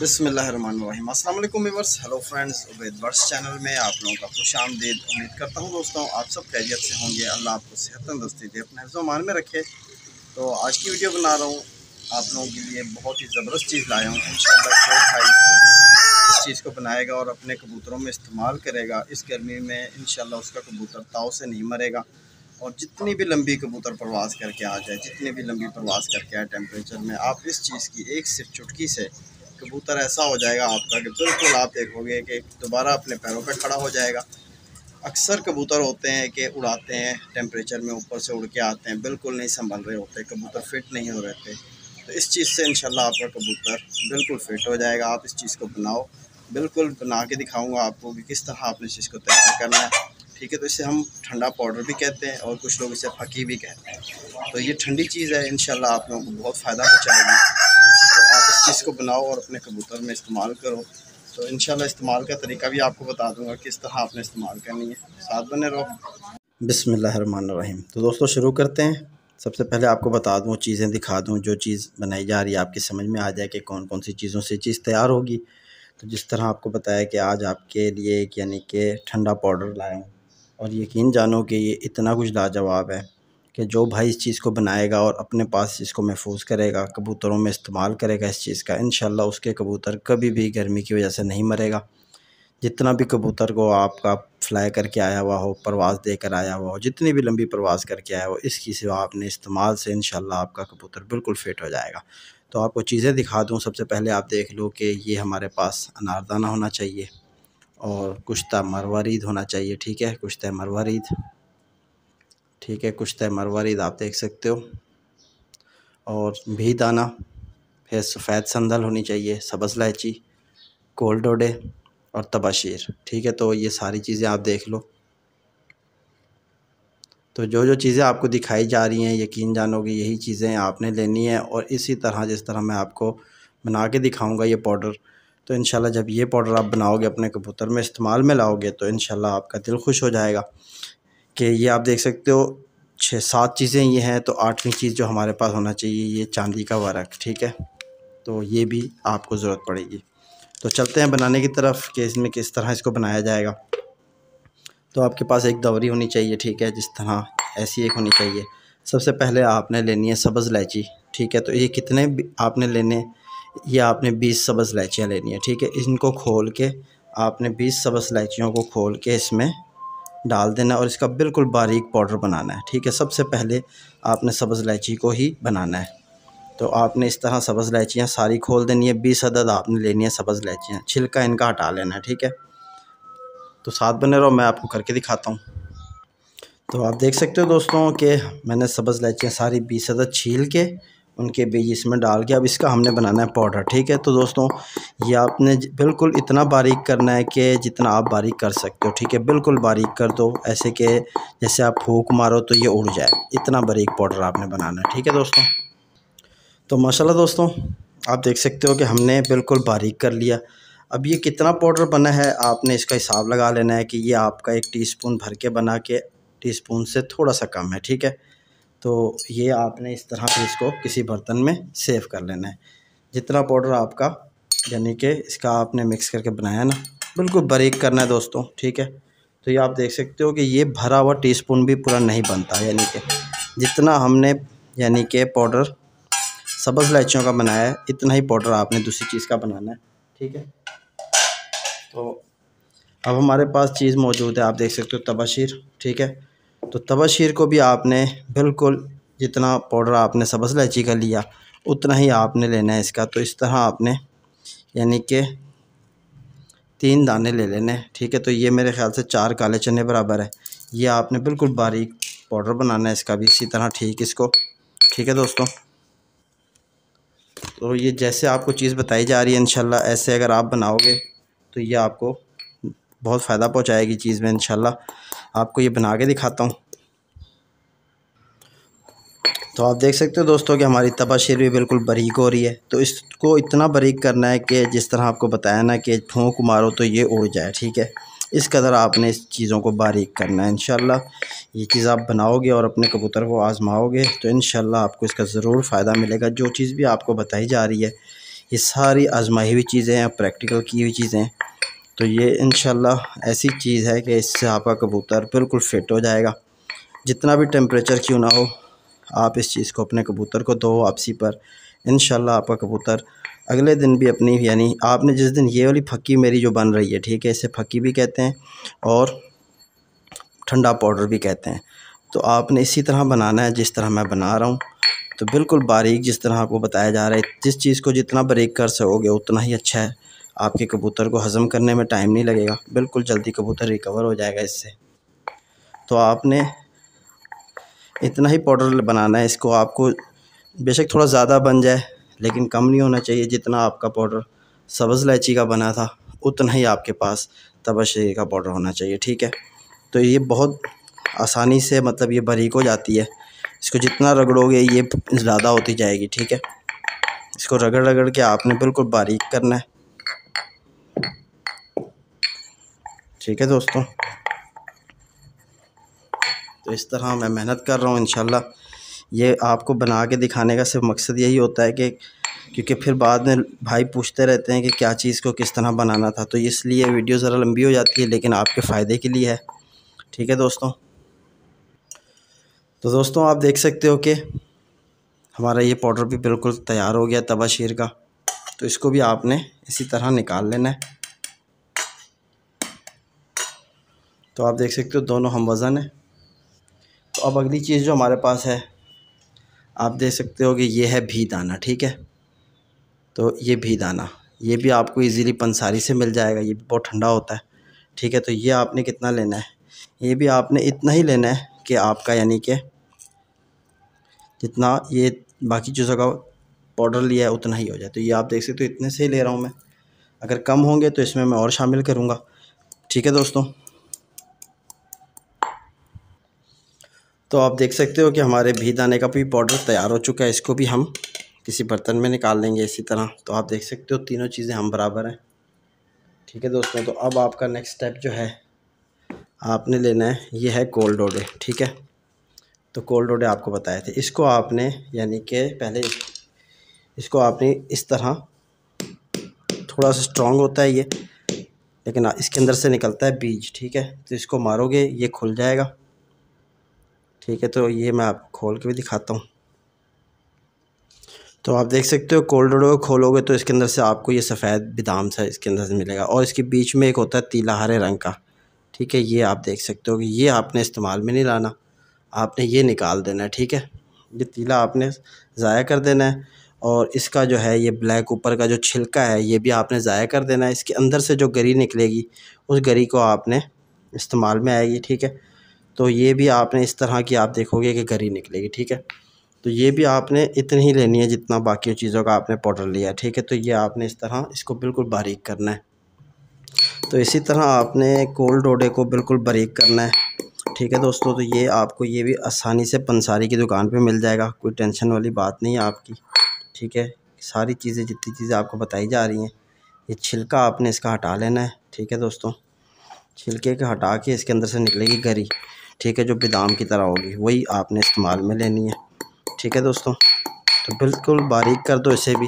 बिस्मिल्लाहिर्रहमानिर्रहीम। अस्सलाम वालेकुम viewers, hello friends, Ubaid birds channel में आप लोगों का खुशामदीद। उम्मीद करता हूँ दोस्तों आप सब खैरियत से होंगे। अल्लाह आपको सेहत तंदुरुस्ती दे, अपने हिफ्ज़ मान में रखे। तो आज की वीडियो बना रहा हूँ आप लोगों के लिए, बहुत ही ज़बरदस्त चीज़ लाया हूँ। इंशाल्लाह कोई भाई इस चीज़ को बनाएगा और अपने कबूतरों में इस्तेमाल करेगा इस गर्मी में, इंशाल्लाह उसका कबूतर ताव से नहीं मरेगा। और जितनी भी लंबी कबूतर प्रवास करके आ जाए, जितनी भी लंबी प्रवास करके आए टेम्परेचर में, आप इस चीज़ की एक सिर्फ चुटकी से कबूतर ऐसा हो जाएगा आपका कि बिल्कुल आप देखोगे कि दोबारा अपने पैरों पर खड़ा हो जाएगा। अक्सर कबूतर होते हैं कि उड़ाते हैं टेम्परेचर में, ऊपर से उड़ के आते हैं, बिल्कुल नहीं संभल रहे होते, कबूतर फिट नहीं हो रहे थे। तो इस चीज़ से इंशाल्लाह आपका कबूतर बिल्कुल फिट हो जाएगा। आप इस चीज़ को बनाओ, बिल्कुल बना के दिखाऊँगा आपको कि किस तरह आपने इस चीज़ को तैयार करना है। ठीक है, तो इसे हम ठंडा पाउडर भी कहते हैं और कुछ लोग इसे फकी भी कहते हैं। तो ये ठंडी चीज़ है, इंशाल्लाह आप लोगों को बहुत फ़ायदा पहुँचाएगी। तो आप इस चीज़ को बनाओ और अपने कबूतर में इस्तेमाल करो। तो इंशाल्लाह इस्तेमाल का तरीका भी आपको बता दूंगा किस तरह आपने इस्तेमाल करनी है। साथ बने रहो। बिस्मिल्लाहिर्रहमानिर्रहीम। तो दोस्तों शुरू करते हैं। सबसे पहले आपको बता दूं, चीज़ें दिखा दूं, जो चीज़ बनाई जा रही है आपकी समझ में आ जाए कि कौन कौन सी चीज़ों से चीज़ तैयार होगी। तो जिस तरह आपको बताया कि आज आपके लिए यानी कि ठंडा पाउडर लाया हूँ, और यकीन जानो कि ये इतना कुछ लाजवाब है कि जो भाई इस चीज़ को बनाएगा और अपने पास इसको महफूज करेगा, कबूतरों में इस्तेमाल करेगा इस चीज़ का, इंशाल्लाह उसके कबूतर कभी भी गर्मी की वजह से नहीं मरेगा। जितना भी कबूतर को आपका फ्लाई करके आया हुआ हो, परवाज़ देकर आया हुआ हो, जितनी भी लंबी परवाज़ करके आया हो, इसकी सिवा आपने इस्तेमाल से इंशाल्लाह आपका कबूतर बिल्कुल फिट हो जाएगा। तो आपको चीज़ें दिखा दूँ। सबसे पहले आप देख लो कि ये हमारे पास अनारदाना होना चाहिए और कुश्ता मरवारीद होना चाहिए। ठीक है, कुश्ता मरवारीद, ठीक है, कुश्ता मरवारीद आप देख सकते हो। और भी दाना, फिर सफ़ेद संदल होनी चाहिए, सब्ज़ इलायची, कोल्ड डोडे और तबाशीर। ठीक है, तो ये सारी चीज़ें आप देख लो। तो जो जो चीज़ें आपको दिखाई जा रही हैं, यकीन जानो कि यही चीज़ें आपने लेनी है। और इसी तरह जिस तरह मैं आपको बना के दिखाऊंगा ये पाउडर, तो इंशाल्लाह जब ये पाउडर आप बनाओगे अपने कबूतर में इस्तेमाल में लाओगे, तो इंशाल्लाह आपका दिल खुश हो जाएगा। कि ये आप देख सकते हो 6-7 चीज़ें ये हैं। तो 8वीं चीज़ जो हमारे पास होना चाहिए, ये चांदी का वर्क। ठीक है, तो ये भी आपको ज़रूरत पड़ेगी। तो चलते हैं बनाने की तरफ कि इसमें किस तरह इसको बनाया जाएगा। तो आपके पास एक दवरी होनी चाहिए। ठीक है, जिस तरह ऐसी एक होनी चाहिए। सबसे पहले आपने लेनी है सब्ज़ इलायची। ठीक है, तो ये कितने आपने लेने, ये आपने 20 सब्ज़ इलायचियाँ लेनी है। ठीक है, इनको खोल के आपने 20 सब्ज़ इलायचियों को खोल के इसमें डाल देना और इसका बिल्कुल बारीक पाउडर बनाना है। ठीक है, सबसे पहले आपने सब्ज़ इलायची को ही बनाना है। तो आपने इस तरह सब्ज़ इलायचियाँ सारी खोल देनी है। 20 अदद आपने लेनी है सब्ज़ इलायचियाँ, छिलका इनका हटा लेना है। ठीक है, तो साथ बने रहो, मैं आपको करके दिखाता हूँ। तो आप देख सकते हो दोस्तों कि मैंने सब्ज़ इलायचियाँ सारी 20 अदद छील के उनके बीज इसमें डाल के अब इसका हमने बनाना है पाउडर। ठीक है, तो दोस्तों ये आपने बिल्कुल इतना बारीक करना है कि जितना आप बारीक कर सकते हो। ठीक है, बिल्कुल बारीक कर दो, ऐसे कि जैसे आप फूंक मारो तो ये उड़ जाए, इतना बारीक पाउडर आपने बनाना है। ठीक है दोस्तों, तो माशाल्लाह दोस्तों आप देख सकते हो कि हमने बिल्कुल बारीक कर लिया। अब ये कितना पाउडर बना है आपने इसका हिसाब लगा लेना है कि ये आपका 1 टीस्पून भर के बना के टीस्पून से थोड़ा सा कम है। ठीक है, तो ये आपने इस तरह से इसको किसी बर्तन में सेव कर लेना है। जितना पाउडर आपका यानी कि इसका आपने मिक्स करके बनाया ना, बिल्कुल बारीक करना है दोस्तों। ठीक है, तो ये आप देख सकते हो कि ये भरा हुआ टीस्पून भी पूरा नहीं बनता, यानी कि जितना हमने यानी कि पाउडर सब्ज़ इलायचियों का बनाया है, इतना ही पाउडर आपने दूसरी चीज़ का बनाना है। ठीक है, तो अब हमारे पास चीज़ मौजूद है, आप देख सकते हो तबाशीर। ठीक है, तो तबाशीर को भी आपने बिल्कुल जितना पाउडर आपने सब्ज़ इलायची का लिया उतना ही आपने लेना है इसका। तो इस तरह आपने यानी कि 3 दाने ले लेने हैं। ठीक है, तो ये मेरे ख़्याल से 4 काले चने बराबर है। ये आपने बिल्कुल बारीक पाउडर बनाना है इसका भी इसी तरह। ठीक इसको, ठीक है दोस्तों, तो ये जैसे आपको चीज़ बताई जा रही है इंशाल्लाह ऐसे अगर आप बनाओगे तो ये आपको बहुत फ़ायदा पहुंचाएगी चीज़ में। इंशाल्लाह आपको ये बना के दिखाता हूँ। तो आप देख सकते हो दोस्तों कि हमारी तबाशीर भी बिल्कुल बारीक हो रही है। तो इसको इतना बारीक करना है कि जिस तरह आपको बताया ना कि फूंक मारो तो ये उड़ जाए। ठीक है, इस कदर आपने इस चीज़ों को बारीक करना है। इंशाल्लाह ये चीज़ आप बनाओगे और अपने कबूतर को आज़माओगे तो इंशाल्लाह आपको इसका ज़रूर फ़ायदा मिलेगा। जो चीज़ भी आपको बताई जा रही है ये सारी आजमाई हुई चीज़ें हैं, प्रैक्टिकल की हुई चीज़ें हैं। तो ये इंशाल्लाह ऐसी चीज़ है कि इससे आपका कबूतर बिल्कुल फ़िट हो जाएगा। जितना भी टेम्परेचर क्यों ना हो, आप इस चीज़ को अपने कबूतर को दो वापसी पर, इंशाल्लाह आपका कबूतर अगले दिन भी अपनी, यानी आपने जिस दिन ये वाली फक्की मेरी जो बन रही है, ठीक है, इसे फक्की भी कहते हैं और ठंडा पाउडर भी कहते हैं। तो आपने इसी तरह बनाना है जिस तरह मैं बना रहा हूँ। तो बिल्कुल बारीक जिस तरह आपको बताया जा रहा है, जिस चीज़ को जितना बारीक कर सकोगे उतना ही अच्छा है। आपके कबूतर को हज़म करने में टाइम नहीं लगेगा, बिल्कुल जल्दी कबूतर रिकवर हो जाएगा इससे। तो आपने इतना ही पाउडर बनाना है। इसको आपको बेशक थोड़ा ज़्यादा बन जाए लेकिन कम नहीं होना चाहिए। जितना आपका पाउडर सब्ज़ इलायची का बना था उतना ही आपके पास तबशरी का पाउडर होना चाहिए, ठीक है। तो ये बहुत आसानी से मतलब ये बारीक हो जाती है। इसको जितना रगड़ोगे ये ज़्यादा होती जाएगी, ठीक है। इसको रगड़ रगड़ के आपने बिल्कुल बारीक करना है, ठीक है दोस्तों। तो इस तरह मैं मेहनत कर रहा हूँ इंशाल्लाह। ये आपको बना के दिखाने का सिर्फ मकसद यही होता है कि क्योंकि फिर बाद में भाई पूछते रहते हैं कि क्या चीज़ को किस तरह बनाना था, तो इसलिए वीडियो ज़रा लंबी हो जाती है लेकिन आपके फ़ायदे के लिए है, ठीक है दोस्तों। तो दोस्तों आप देख सकते हो कि हमारा ये पाउडर भी बिल्कुल तैयार हो गया तबाशीर का। तो इसको भी आपने इसी तरह निकाल लेना है। तो आप देख सकते हो दोनों हम वज़न है। तो अब अगली चीज़ जो हमारे पास है, आप देख सकते हो कि ये है भी दाना, ठीक है। तो ये भी दाना, ये भी आपको इजीली पंसारी से मिल जाएगा, ये भी बहुत ठंडा होता है, ठीक है। तो ये आपने कितना लेना है, ये भी आपने इतना ही लेना है कि आपका यानी कि जितना ये बाकी चीज़ों का पाउडर लिया है उतना ही हो जाए। तो ये आप देख सकते हो इतने से ही ले रहा हूँ मैं, अगर कम होंगे तो इसमें मैं और शामिल करूँगा, ठीक है दोस्तों। तो आप देख सकते हो कि हमारे भी दाने का भी पाउडर तैयार हो चुका है। इसको भी हम किसी बर्तन में निकाल लेंगे इसी तरह। तो आप देख सकते हो तीनों चीज़ें हम बराबर हैं, ठीक है दोस्तों। तो अब आपका नेक्स्ट स्टेप जो है आपने लेना है, ये है कोल्ड डोडे, ठीक है। तो कोल्ड डोडे आपको बताए थे, इसको आपने यानी कि पहले इसको आपने इस तरह, थोड़ा सा स्ट्रॉन्ग होता है ये लेकिन इसके अंदर से निकलता है बीज, ठीक है। तो इसको मारोगे ये खुल जाएगा, ठीक है। तो ये मैं आपको खोल के भी दिखाता हूँ। तो आप देख सकते हो कोल्ड डोडे को खोलोगे तो इसके अंदर से आपको ये सफ़ेद बादाम सा इसके अंदर से मिलेगा और इसके बीच में एक होता है तीला हरे रंग का, ठीक है। ये आप देख सकते हो कि ये आपने इस्तेमाल में नहीं लाना, आपने ये निकाल देना है, ठीक है। ये तीला आपने ज़ाया कर देना है और इसका जो है ये ब्लैक ऊपर का जो छिलका है ये भी आपने ज़ाया कर देना है। इसके अंदर से जो गरी निकलेगी उस गरी को आपने इस्तेमाल में आएगी, ठीक है। तो ये भी आपने इस तरह की आप देखोगे कि गरी निकलेगी, ठीक है। तो ये भी आपने इतनी ही लेनी है जितना बाकी चीज़ों का आपने पाउडर लिया है, ठीक है। तो ये आपने इस तरह इसको बिल्कुल बारीक करना है। तो इसी तरह आपने कोल्ड डोडे को बिल्कुल बारीक करना है, ठीक है दोस्तों। तो ये आपको ये भी आसानी से पंसारी की दुकान पे मिल जाएगा, कोई टेंशन वाली बात नहीं है आपकी, ठीक है। सारी चीज़ें जितनी चीज़ें आपको बताई जा रही हैं, ये छिलका आपने इसका हटा लेना है, ठीक है दोस्तों। छिलके के हटा के इसके अंदर से निकलेगी गरी, ठीक है, जो बादाम की तरह होगी, वही आपने इस्तेमाल में लेनी है, ठीक है दोस्तों। तो बिल्कुल बारीक कर दो इसे भी।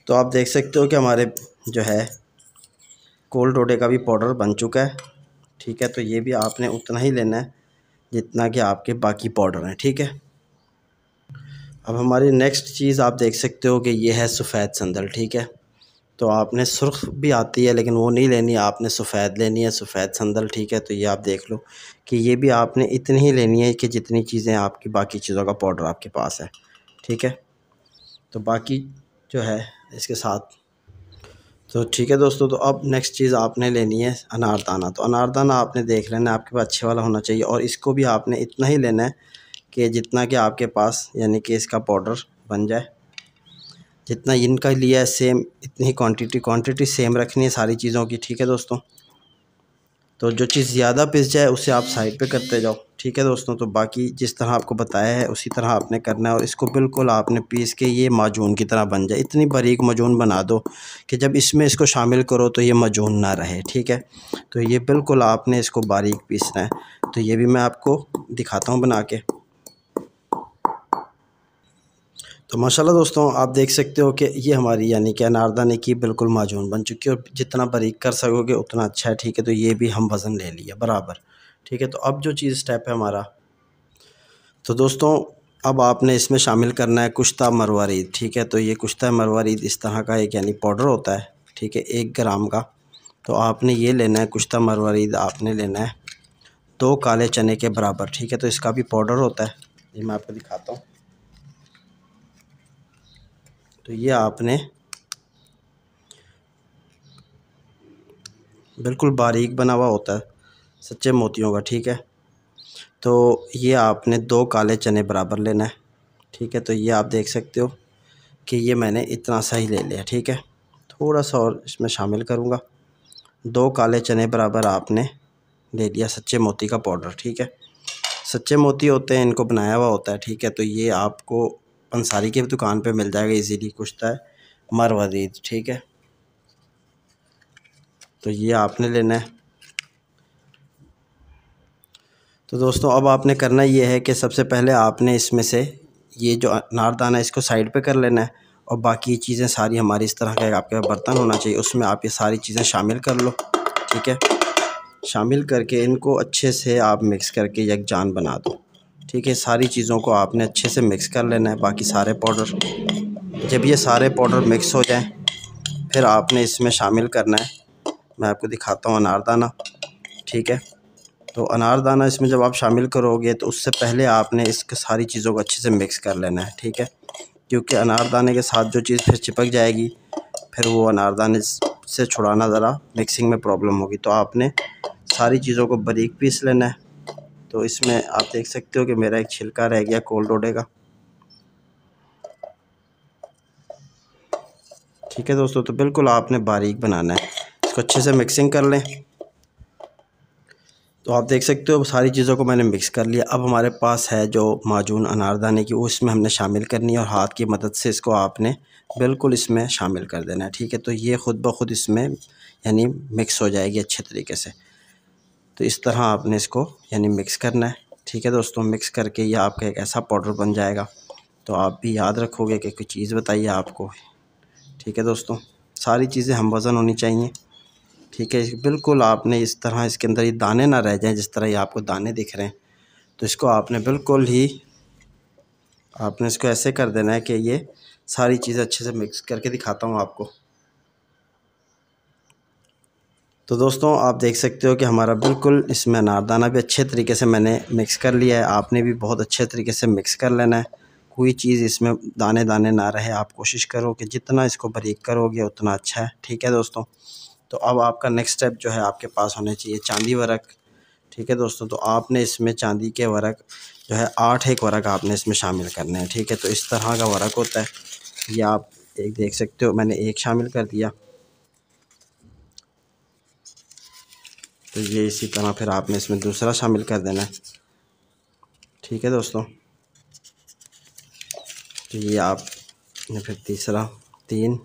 तो आप देख सकते हो कि हमारे जो है कोल्ड डोडे का भी पाउडर बन चुका है, ठीक है। तो ये भी आपने उतना ही लेना है जितना कि आपके बाकी पाउडर हैं, ठीक है। अब हमारी नेक्स्ट चीज़ आप देख सकते हो कि ये है सफ़ेद संदल, ठीक है। तो आपने सुर्ख भी आती है लेकिन वो नहीं लेनी, आपने सफ़ेद लेनी है, सफ़ेद संदल, ठीक है। तो ये आप देख लो कि ये भी आपने इतनी ही लेनी है कि जितनी चीज़ें आपकी बाकी चीज़ों का पाउडर आपके पास है, ठीक है। तो बाकी जो है इसके साथ, तो ठीक है दोस्तों। तो अब नेक्स्ट चीज़ आपने लेनी है अनारदाना। तो अनारदाना आपने देख लेना है, आपके पास अच्छे वाला होना चाहिए और इसको भी आपने इतना ही लेना है कि जितना कि आपके पास यानी कि इसका पाउडर बन जाए। जितना इनका लिया है सेम इतनी ही क्वांटिटी सेम रखनी है सारी चीज़ों की, ठीक है दोस्तों। तो जो चीज़ ज़्यादा पिस जाए उसे आप साइड पे करते जाओ, ठीक है दोस्तों। तो बाकी जिस तरह आपको बताया है उसी तरह आपने करना है और इसको बिल्कुल आपने पीस के ये माजून की तरह बन जाए। इतनी बारीक माजून बना दो कि जब इसमें इसको शामिल करो तो ये माजून ना रहे, ठीक है। तो ये बिल्कुल आपने इसको बारीक पीसना है। तो ये भी मैं आपको दिखाता हूँ बना के। तो माशाल्लाह दोस्तों आप देख सकते हो कि ये हमारी यानी कि अनारदाने की बिल्कुल माजून बन चुकी है और जितना बारीक कर सकोगे उतना अच्छा है। ठीक है, तो ये भी हम वज़न ले लिया बराबर। ठीक है, तो अब जो चीज़ स्टेप है हमारा, तो दोस्तों अब आपने इसमें शामिल करना है कुश्ता मरवारीद। ठीक है, तो ये कुश्ता मरवारीद इस तरह का एक यानी पाउडर होता है। ठीक है, 1 ग्राम का। तो आपने ये लेना है कुश्ता मरवारीद, आपने लेना है 2 काले चने के बराबर। ठीक है, तो इसका भी पाउडर होता है, ये मैं आपको दिखाता हूँ। तो ये आपने बिल्कुल बारीक बना हुआ होता है सच्चे मोतियों का। ठीक है, तो ये आपने 2 काले चने बराबर लेना है। ठीक है, तो ये आप देख सकते हो कि ये मैंने इतना सा ही ले लिया। ठीक है, थोड़ा सा और इसमें शामिल करूँगा। 2 काले चने बराबर आपने ले लिया सच्चे मोती का पाउडर। ठीक है, सच्चे मोती होते हैं, इनको बनाया हुआ होता है। ठीक है, तो ये आपको अंसारी की दुकान पे मिल जाएगा इजीली, कुश्ता है मरवारीद। ठीक है, तो ये आपने लेना है। तो दोस्तों अब आपने करना ये है कि सबसे पहले आपने इसमें से ये जो अनारदाना है इसको साइड पे कर लेना है और बाकी चीज़ें सारी हमारी इस तरह का आपके बर्तन होना चाहिए, उसमें आप ये सारी चीज़ें शामिल कर लो। ठीक है, शामिल करके इनको अच्छे से आप मिक्स करके यकजान बना दो। ठीक है, सारी चीज़ों को आपने अच्छे से मिक्स कर लेना है, बाकी सारे पाउडर। जब ये सारे पाउडर मिक्स हो जाएं फिर आपने इसमें शामिल करना है, मैं आपको दिखाता हूँ, अनारदाना। ठीक है, तो अनारदाना इसमें जब आप शामिल करोगे तो उससे पहले आपने इस सारी चीज़ों को अच्छे से मिक्स कर लेना है। ठीक है, क्योंकि अनारदाने के साथ जो चीज़ फिर चिपक जाएगी, फिर वो अनारदाने से छुड़ाना ज़रा मिक्सिंग में प्रॉब्लम होगी। तो आपने सारी चीज़ों को बारीक पीस लेना है। तो इसमें आप देख सकते हो कि मेरा एक छिलका रह गया कोल्ड डोडे का। ठीक है दोस्तों, तो बिल्कुल आपने बारीक बनाना है, इसको अच्छे से मिक्सिंग कर लें। तो आप देख सकते हो सारी चीज़ों को मैंने मिक्स कर लिया। अब हमारे पास है जो माजून अनारदाने की, वो इसमें हमने शामिल करनी है और हाथ की मदद से इसको आपने बिल्कुल इसमें शामिल कर देना है। ठीक है, तो ये ख़ुद ब खुद इसमें यानी मिक्स हो जाएगी अच्छे तरीके से। तो इस तरह आपने इसको यानी मिक्स करना है। ठीक है दोस्तों, मिक्स करके ये आपका एक ऐसा पाउडर बन जाएगा। तो आप भी याद रखोगे कि कोई चीज़ बताइए आपको। ठीक है दोस्तों, सारी चीज़ें हम वज़न होनी चाहिए। ठीक है, बिल्कुल आपने इस तरह इसके अंदर ये दाने ना रह जाएं, जिस तरह ये आपको दाने दिख रहे हैं। तो इसको आपने बिल्कुल ही आपने इसको ऐसे कर देना है कि ये सारी चीज़ें अच्छे से मिक्स करके दिखाता हूँ आपको। तो दोस्तों आप देख सकते हो कि हमारा बिल्कुल इसमें अनारदाना भी अच्छे तरीके से मैंने मिक्स कर लिया है। आपने भी बहुत अच्छे तरीके से मिक्स कर लेना है, कोई चीज़ इसमें दाने दाने ना रहे। आप कोशिश करो कि जितना इसको बारीक करोगे उतना अच्छा है। ठीक है दोस्तों, तो अब आपका नेक्स्ट स्टेप जो है आपके पास होने चाहिए चांदी वर्क। ठीक है दोस्तों, तो आपने इसमें चांदी के वर्क जो है 8 एक वर्क आपने इसमें शामिल करने हैं। ठीक है, तो इस तरह का वर्क होता है, ये आप एक देख सकते हो, मैंने एक शामिल कर दिया। तो ये इसी तरह फिर आपने इसमें दूसरा शामिल कर देना है। ठीक है दोस्तों, तो ये आपने फिर तीसरा, 3,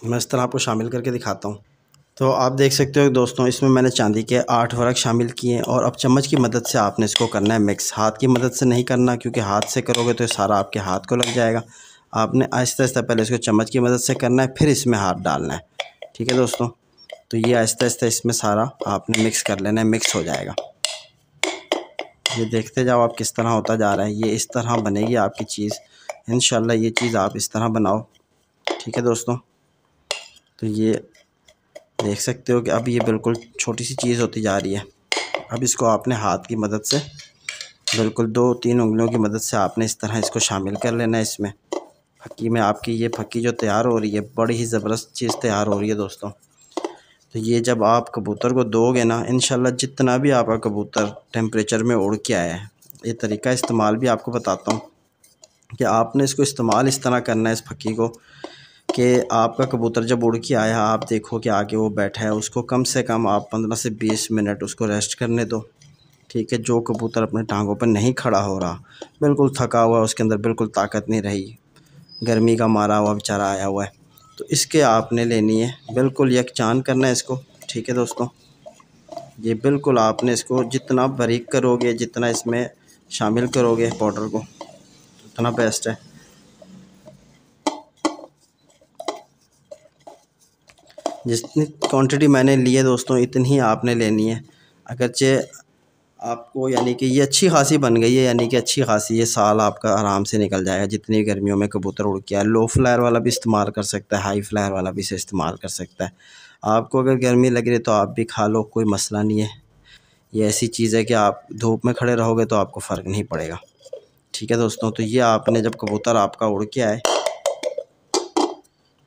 मैं इस तरह आपको शामिल करके दिखाता हूँ। तो आप देख सकते हो दोस्तों इसमें मैंने चांदी के 8 वर्क शामिल किए हैं और अब चम्मच की मदद से आपने इसको करना है मिक्स। हाथ की मदद से नहीं करना, क्योंकि हाथ से करोगे तो सारा आपके हाथ को लग जाएगा। आपने आहिस्ता आहिस्ता पहले इसको चम्मच की मदद से करना है, फिर इसमें हाथ डालना है। ठीक है दोस्तों, तो ये आहिस्ता आहिस्ता इसमें सारा आपने मिक्स कर लेना है, मिक्स हो जाएगा। ये देखते जाओ आप किस तरह होता जा रहा है, ये इस तरह बनेगी आपकी चीज़। इंशाल्लाह ये चीज़ आप इस तरह बनाओ। ठीक है दोस्तों, तो ये देख सकते हो कि अब ये बिल्कुल छोटी सी चीज़ होती जा रही है। अब इसको आपने हाथ की मदद से बिल्कुल 2-3 उंगलियों की मदद से आपने इस तरह इसको शामिल कर लेना है इसमें। फक्की में आपकी ये फक्की जो तैयार हो रही है, बड़ी ही ज़बरदस्त चीज़ तैयार हो रही है दोस्तों। तो ये जब आप कबूतर को दोगे ना, इंशाल्लाह जितना भी आपका कबूतर टेम्परेचर में उड़ के आया है, ये तरीका इस्तेमाल भी आपको बताता हूँ कि आपने इसको इस्तेमाल इस तरह करना है इस फक्की को कि आपका कबूतर जब उड़ के आया, आप देखो कि आगे वो बैठा है, उसको कम से कम आप 15 से 20 मिनट उसको रेस्ट करने दो। ठीक है, जो कबूतर अपने टांगों पर नहीं खड़ा हो रहा, बिल्कुल थका हुआ, उसके अंदर बिल्कुल ताकत नहीं रही, गर्मी का मारा हुआ बेचारा आया हुआ है, तो इसके आपने लेनी है, बिल्कुल यकजान करना है इसको। ठीक है दोस्तों, ये बिल्कुल आपने इसको जितना बारीक करोगे, जितना इसमें शामिल करोगे पाउडर को, उतना बेस्ट है। जितनी क्वांटिटी मैंने ली है दोस्तों, इतनी ही आपने लेनी है। अगरचे आपको यानी कि ये अच्छी खासी बन गई है, यानी कि अच्छी खासी, ये साल आपका आराम से निकल जाएगा। जितनी गर्मियों में कबूतर उड़ के आए, लो फ्लायर वाला भी इस्तेमाल कर सकता है, हाई फ्लायर वाला भी इसे इस्तेमाल कर सकता है। आपको अगर गर्मी लग रही है तो आप भी खा लो, कोई मसला नहीं है। ये ऐसी चीज़ है कि आप धूप में खड़े रहोगे तो आपको फ़र्क नहीं पड़ेगा। ठीक है दोस्तों, तो ये आपने जब कबूतर आपका उड़ के आए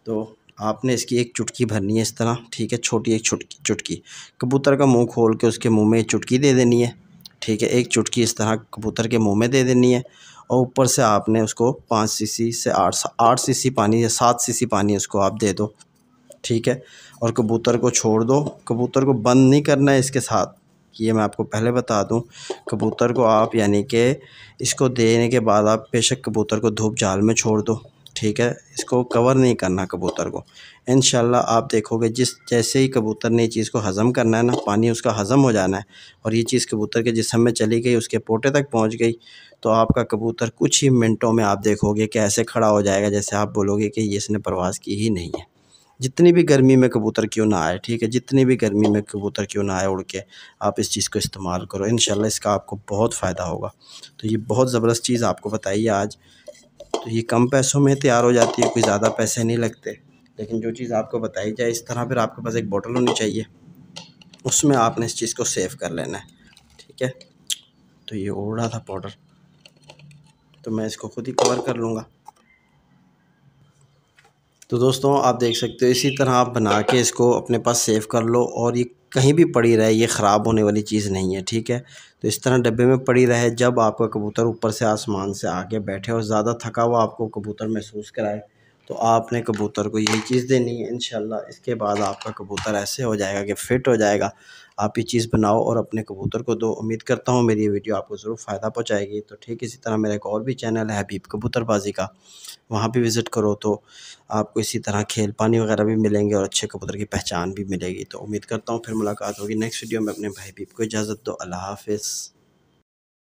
तो आपने इसकी एक चुटकी भरनी है इस तरह। ठीक है, छोटी एक चुटकी कबूतर का मुंह खोल के उसके मुंह में चुटकी दे देनी है। ठीक है, एक चुटकी इस तरह कबूतर के मुंह में दे देनी है, और ऊपर से आपने उसको 5 सीसी से 8 सीसी पानी या 7 सीसी पानी उसको आप दे दो। ठीक है, और कबूतर को छोड़ दो। कबूतर को बंद नहीं करना है इसके साथ, ये मैं आपको पहले बता दूं। कबूतर को आप यानी कि इसको देने के बाद आप बेशक कबूतर को धूप जाल में छोड़ दो। ठीक है, इसको कवर नहीं करना कबूतर को। इंशाल्लाह आप देखोगे जैसे ही कबूतर ने ये चीज़ को हज़म करना है ना, पानी उसका हज़म हो जाना है, और ये चीज़ कबूतर के जिस्म में चली गई, उसके पोटे तक पहुंच गई, तो आपका कबूतर कुछ ही मिनटों में आप देखोगे कि ऐसे खड़ा हो जाएगा जैसे आप बोलोगे कि ये इसने परवाज़ की ही नहीं है। जितनी भी गर्मी में कबूतर क्यों ना आए, ठीक है, जितनी भी गर्मी में कबूतर क्यों ना आए उड़ के, आप इस चीज़ को इस्तेमाल करो। इंशाल्लाह इसका आपको बहुत फ़ायदा होगा। तो ये बहुत ज़बरदस्त चीज़ आपको बताई है आज। तो ये कम पैसों में तैयार हो जाती है, कोई ज़्यादा पैसे नहीं लगते। लेकिन जो चीज़ आपको बताई जाए इस तरह, फिर आपके पास एक बोतल होनी चाहिए, उसमें आपने इस चीज़ को सेव कर लेना है। ठीक है, तो ये उड़ रहा था पाउडर, तो मैं इसको खुद ही कवर कर लूँगा। तो दोस्तों आप देख सकते हो, इसी तरह आप बना के इसको अपने पास सेव कर लो, और ये कहीं भी पड़ी रहे, ये ख़राब होने वाली चीज़ नहीं है। ठीक है, तो इस तरह डब्बे में पड़ी रहे। जब आपका कबूतर ऊपर से आसमान से आके बैठे और ज़्यादा थका हुआ आपको कबूतर महसूस कराए, तो आपने कबूतर को यही चीज़ देनी है। इंशाल्लाह इसके बाद आपका कबूतर ऐसे हो जाएगा कि फ़िट हो जाएगा। आप ये चीज़ बनाओ और अपने कबूतर को दो। उम्मीद करता हूँ मेरी ये वीडियो आपको ज़रूर फ़ायदा पहुँचाएगी। तो ठीक इसी तरह मेरा एक और भी चैनल है हबीब कबूतरबाजी का, वहाँ भी विज़िट करो तो आपको इसी तरह खेल पानी वगैरह भी मिलेंगे और अच्छे कबूतर की पहचान भी मिलेगी। तो उम्मीद करता हूँ फिर मुलाकात होगी नेक्स्ट वीडियो में। अपने भाई हबीब को इजाज़त दो। अल्लाह हाफ़िज़।